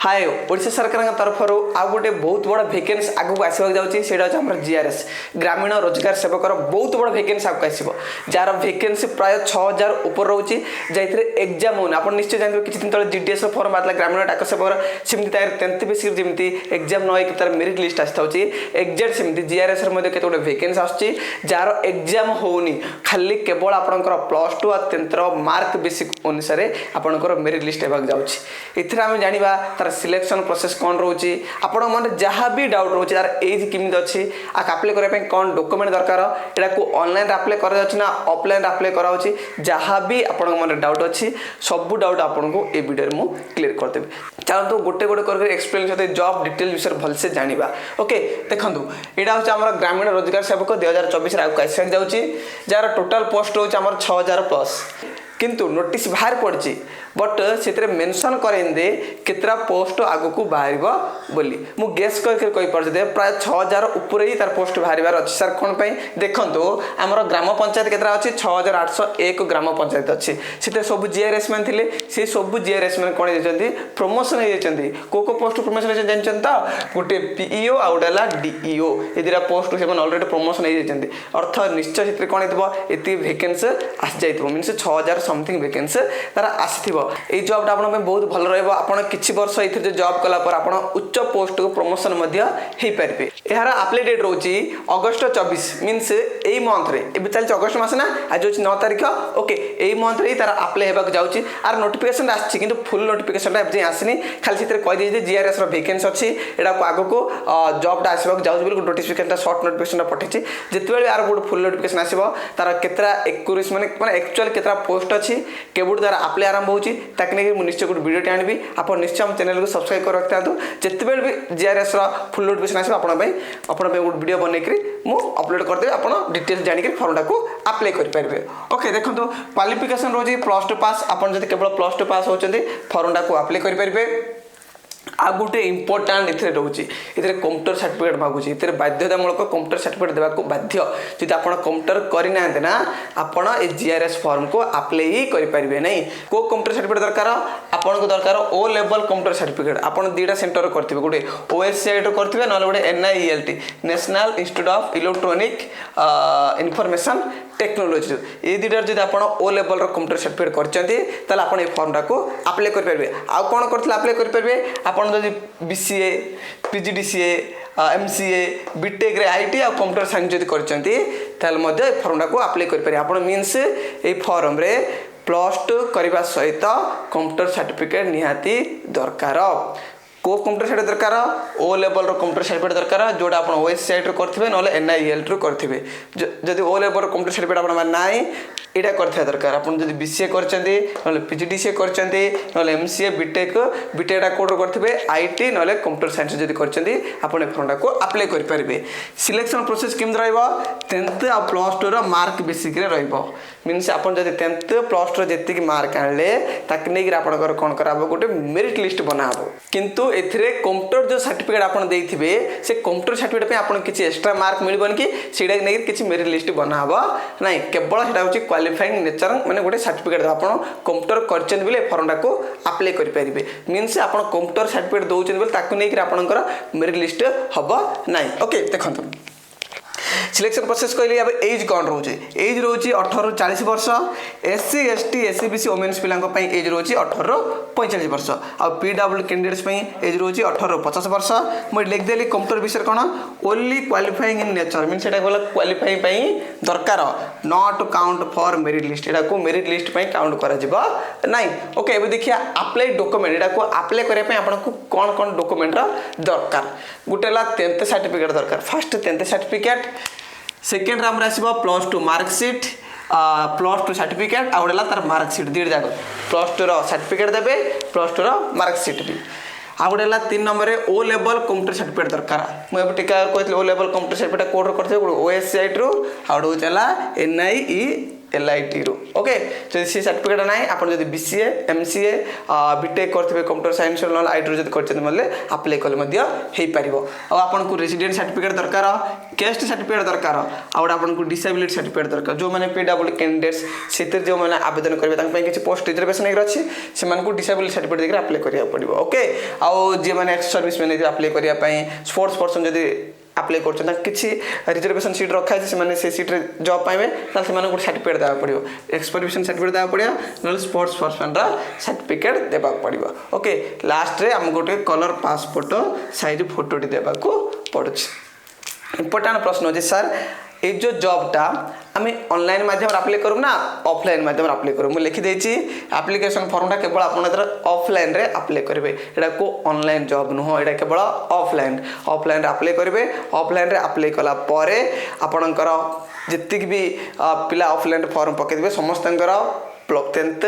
हाय ओडिशा सरकार तरफ आउ गोटे बहुत बड़ा भैकेन्सी आगू आसवाक जाऊँगी से जीआरएस ग्रामीण रोजगार सेवकर बहुत बड़ा भैकेन्सी आगे आसो जार भैकेन्सी प्राय 6000 ऊपर रोचे जैसे एग्जाम होने आप निश्चय जानते किसी दिन तक जीडीएस फॉर्म बाहर ग्रामीण डाक सेवकर सेमती टेन्थ बेसिक जमी एग्जाम न हो तार मेरिट लिस्ट आसी एक्जाक्ट सेमती जीआरएस केते गोटे भैकेन्सी आसूँ जार एग्जाम होनी खाली केवल आपंकर +2 और 10th मार्क बेसिक अनुसार आपंकर मेरिट लिस्ट होगा जाऊँगी आम जाना तार सिलेक्शन प्रोसेस कौन रोचे आपण मन जहाँ भी डाउट रोचे तार एज किमित अच्छी आप्लाय करने कौन डॉक्यूमेंट दरकार यहाँ को ऑनलाइन अप्लाई करा ना ऑफलाइन अप्लाई कराऊँगी जहाँ भी आपण मन डाउट अच्छी सब डाउट आपको ये वीडियो में मुझे क्लीयर करदेवी चलते गोटे गोटे कर एक्सप्लेन करते जॉब डिटेल विषय भलसे जाना ओके देखो यहाँ हूँ आम ग्रामीण रोजगार सेवक 2024 आगे आसवाक जाऊँगी जार टोटाल पोस्ट रोचे 6000+ किंतु नोटिस बाहर पड़ी बट से मेंशन करें दे कितना पोस्ट आग को बाहर बोली मु गेस करके कहीपे प्राय 6000 ऊपर ही तार पोस्ट बाहर अच्छी सर कौन देखो आमर ग्राम पंचायत केतरा अच्छी 6801 ग्राम पंचायत अच्छी से सब जीआरएस मैन थे से सब जीआरएस मैन कौन होती प्रमोशन होती को पोस्ट प्रमोशन जानते तो गोटे पीईओ आ गोटे डीईओ ये दुटा पोस्ट से अलरेडी प्रमोशन होती अर्थ निश्चय से कौन ये भैकेन्सी आसी जाइए मीनस 6000 समथिंग भैकेन्सी तार आसी ये जॉबटा आप बहुत भल रहा किसी वर्ष ये जॉब कलापर आप उच्च पोस्ट को प्रमोशन हो पारे यार आप्लाई डेट रोचे अगस्ट 24 मीनस यही मंथ में चलते अगस्ट मस ना आज हूँ 9 तारीख ओके यही मंथ में तार आप्लाई होगा जाऊँगी आर नोटिफिकेशन आसी कि फुल नोटिफिकेशन आसनी खाली से कहीदे जीआरएस भैकेन्सी अच्छी यहाँ को आग को जॉबटा आसवाक जाऊँगी नोटिफिकेशन सर्ट नोटिफिकेशन पठे जिते यार गोटे फुल नोटिफिकेशन आसो तार केतरा 21 माने एक्चुअल केतरा पोस्ट अच्छी केवल तार आप्लाई आरंभ होची ताकि नहीं निश्चय गोटे वीडियो आनी आप निश्चय हम चैनल को सब्सक्राइब कर रखता जिते भी जीआरएस फुल नोटिफिकेशन आसो गोटे वीडियो बनईक मुझे अपलोड करदेवी आप डिटेल्स जानिक फॉर्मटा को अप्लाई करेंगे ओके देखो क्वालिफिकेशन रोज +2 पास आपड़ जब केवल +2 पास होती फॉर्मटा को अप्लाई करेंगे आ गोटे इंपोर्टाट ये रोचे ये कंप्यूटर सर्टिफिकेट मागुच ये बाध्यतामूलक कंप्यूटर सर्टिफिकेट देवाक बाध्य जब आप कंप्यूटर करना ना आपण ए जीआरएस फॉर्म को अप्लाई ही करेंगे नहीं को कंप्यूटर सर्टिफिकेट दरकार आपन को दरकार ओ लेवल कंप्यूटर सर्टिफिकेट आपन दुटा सेंटर करथिबे गोटे ओएससीआई करथिबे न गोटे NIELIT National Institute of Electronic Information Technology ये दुटार जब आप ओ लेवल कंप्यूटर सर्टिफिकेट करते आप फॉर्मटा को अप्लाई करेंगे आउ कौन करते अप्लाई करेंगे आपड़ जब BCA PGDCA MCA BTech IT आ कंप्यूटर साइंस जब कर फॉर्मटा को अप्लाई करेंगे आप मीन्स ये फॉर्म रे +2 करने सहित कंप्यूटर सर्टिफिकेट निहाती दरकार को कंप्यूटर सर्टिफिकेट दरकार ओ लेवल कंप्यूटर सर्टिफिकेट दरकार जोड़ा आप ओएससीआई करेंगे ना एनआईईएल करेंगे जब ओ लेवल कंप्यूटर सर्टिफिकेट आप ना यहाँ कर दरकार आप बीसीए कर पीजीडीसीए कर एमसीए बीटेक बीटेक कोड करेंगे आईटी ना कंप्यूटर साइंस जब कर फॉर्मटा को अप्लाई करेंगे सिलेक्शन प्रोसेस केमती टेन्थ आ +2 मार्क बेसिक मीनस आप जब टेन्थ +2 जी मार्क आने ताकि नहीं आपंकर कौन करा गोटे मेरिट लिस्ट बना किंतु एथिरे कंप्यूटर जो सर्टिफिकेट आप देइथिबे से कंप्यूटर सर्टिफिकेट पे आपन किछि एक्स्ट्रा मार्क मिलबन कि सेडा नै किछि मेरिट लिस्ट बनाबो नै केवल सेडा होछि क्वालिफाइंग नेचर माने गोटे सर्टिफिकेट आपन कंप्यूटर करचन बिले फॉर्मटा को अप्लाई करि परिबे मींस आपन कंप्यूटर सर्टिफिकेट दोउचन बिले ताकु नै कि आपनकर मेरिट लिस्ट हबो नै ओके देखंतु सिलेक्शन प्रोसेस कहले अब एज कौन रोचे एज रोचे 18 ରୁ 40 वर्ष एससी एसटी एससीबीसी वोमेन्स पिलांको पई एज रोचे 18 ରୁ 45 वर्ष आ पीडब्ल्यू कैंडिडेट्स पई एज रोचे 18 ରୁ 50 वर्ष मैं लिख देली कंप्यूटर विषय कोन only qualifying in nature mean सेटा बोला क्वालिफाई पई दरकार not count for merit list एटा को मेरिट लिस्ट पई काउंट करा जिवो नै ओके अब देखिया अप्लाई डॉक्यूमेंट एटा को अप्लाई करे पई आपन को कोन कोन डॉक्यूमेंट दरकार गुटेला 10th सर्टिफिकेट दरकार first 10th certificate second Ram आसो +2 मार्कसीट +2 सर्टिफिकेट आउला तार मार्कसीट दुईटा जाक +2 सर्टिफिकेट देवे +2 मार्कसीट भी आ गोटे 3 number O level computer certificate दरकार मुझे टीका कहते O level computer certificate code करते ओएससीआई आउट होला एनआईईएल LIT रू ओके जदि सी सर्टिफिकेट ना आप जब BCA MCA बीटेक करते कंप्यूटर साइंस ना IT रू कर अप्लाई कले हो पार आपको रेसिडेंट सर्टिफिकेट दरकार कैस्ट सर्टिफिकेट दरकार आपको डिसेबिलिटी सर्टिफिकेट दरकार जो मैंने PWD कैंडिडेट्स से जो मैंने आवेदन करेंगे किसी पोस्ट रिजर्वेशन अच्छी से डिसेबिलिटी सर्टिफिकेट देखिए अप्लाई करा पड़ो ओके आउ जी मैंने एक्स सर्विस मैंने अप्लाई करने स्पोर्ट्स पर्सन जब अप्लाई कर किसी रिजर्वेशन सीट रखा है से सीट्रे जॉब पाइबे से सर्टिफिकेट देवा पड़ो एक्सपीरियंस सर्टिफिकेट देवा पड़ो ना स्पोर्ट्स पर्सन सर्टिफिकेट देवा पड़ो ओके लास्ट रे आम गोटे कलर पासपोर्ट साइज फोटोटी देवा पड़े इंपोर्टाट प्रश्न अच्छे सर ये जो जॉबटा आम ऑनलाइन माध्यम अप्लाई करूँ ना ऑफलाइन माध्यम अप्लाई करूँ मुझे लिखिदे एप्लिकेशन फॉर्मटा केवल आप ऑफलाइन रे अप्लाई करेंगे यहाँ को ऑनलाइन जॉब नुह यहाँ केवल ऑफलाइन अप्लाई करेंगे ऑफलाइन रे अप्लाई कला परे आपणकर जितक भी पिला ऑफलाइन फॉर्म पकईदे समस्त 10th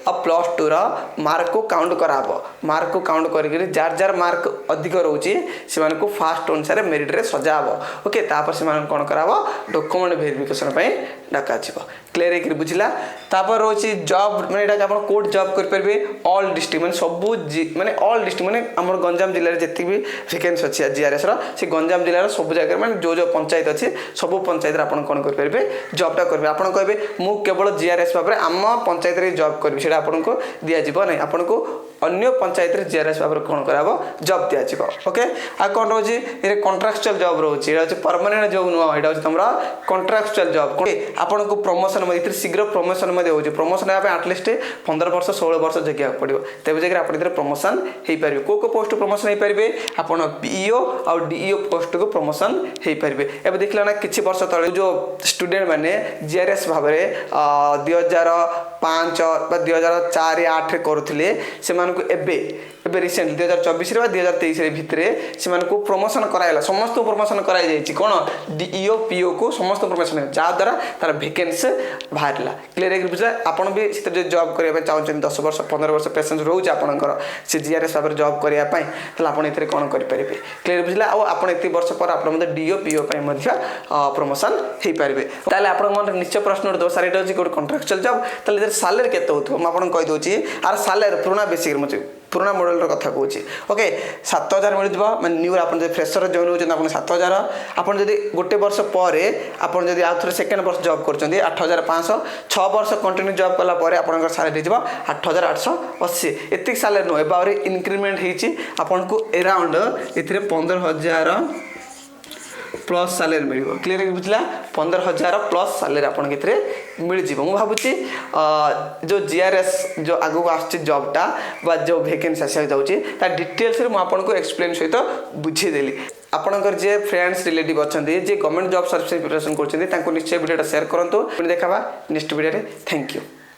और +2 मार्क को काउंट कराब मार्क को काउंट कर जार जार मार्क अधिक रोचे से फास्ट अनुसार मेरिट रे सजाब ओके तापर से कौन कराब डॉक्यूमेंट वेरिफिकेशन डाका क्लियर है बुझला तापर रोची जॉब मैंने आप कोड जॉब करेंगे ऑल डिस्ट्रिक्ट मैंने सबू माने ऑल डिस्ट्रिक्ट मैंने आम गंजाम जिले में जितनी भी वैकेंसी अच्छी GRS से गंजाम जिलार सब जगह मैंने जो पंचायत अच्छी सब पंचायत आप कौन करेंगे जॉबटा करेंगे आप कहे मु केवल GRS भाव में आम पंचायत रे जॉब करी से आपको दिज्व ना आपको अन्य पंचायत रे GRS भाव में कौन कराब जॉब दिज्व ओके आ कौन रोचे ये कॉन्ट्रैक्चुअल जॉब रोचे ये परमानेंट जॉब नुह ये तुम कॉन्ट्रैक्चुअल जॉब आपको प्रमोशन शीघ्र प्रमोशन हो प्रमोशन आटलिस्ट 15 वर्ष 16 वर्ष जगिया पड़ो तेज जगह आप प्रमोशन हो पारे को पोस्ट प्रमोशन हो पारे आप PEO और DEO पोस्ट को प्रमोशन हो पारे एवं देखला ना किसी वर्ष तले जो स्टूडेंट मैंने GRS भाव में 2005 2004-8 करुले से रिसेंट 2024 2023 भितर से प्रमोशन कराइला समस्त प्रमोशन कराई कौन DEO PO को समस्त प्रमोशन जहाद्वारा तार वैकेंसी बाहर क्लियर है बुझा आप भी जॉब करने चाहते 10 वर्ष 15 वर्ष पेसेंस रोचे आपंकर से GRS भाव में जॉब करने आपड़ कौन करेंगे क्लियर बुझला आप वर्ष पर आप DEO PO प्रमोशन हो पारे ताले आप निश्चय प्रश्न दो सारे गोटे कॉन्ट्रैक्चुअल जॉब ताले सालेरी केते होथो म आपन कहि दोची आर सालेरी पुराना बेसिक मुझे पुराना मॉडल कथा कहूँ ओके 7000 मिल मैं न्यू आप फ्रेशर जॉइन होती 7000 आप गोटे वर्ष पर आप आउ सेकेंड वर्ष जॉब कर 8500 6 वर्ष कंटिन्यू जॉब कलापर आप सालेरी 8880 एतिक सालेरी नुह एवं इनक्रीमेंट होती आपन को around a 15000 plus salary mill clear बुझला 15000 प्लस सालेरी आप मिल जाव मुझे भावुची जो GRS जो आगू आस जॉबटा बा जो वैकेंसी आसा जाऊँगी डिटेल्स मुझे एक्सप्लेन सहित बुझीदेली आपणकर जे फ्रेंड्स रिलेटिव अच्छा जे गवर्नमेंट जॉब सर्विस प्रिपरेशन कर निश्चय वीडियो शेयर करूँ देखा नेक्स्ट वीडियो थैंक यू।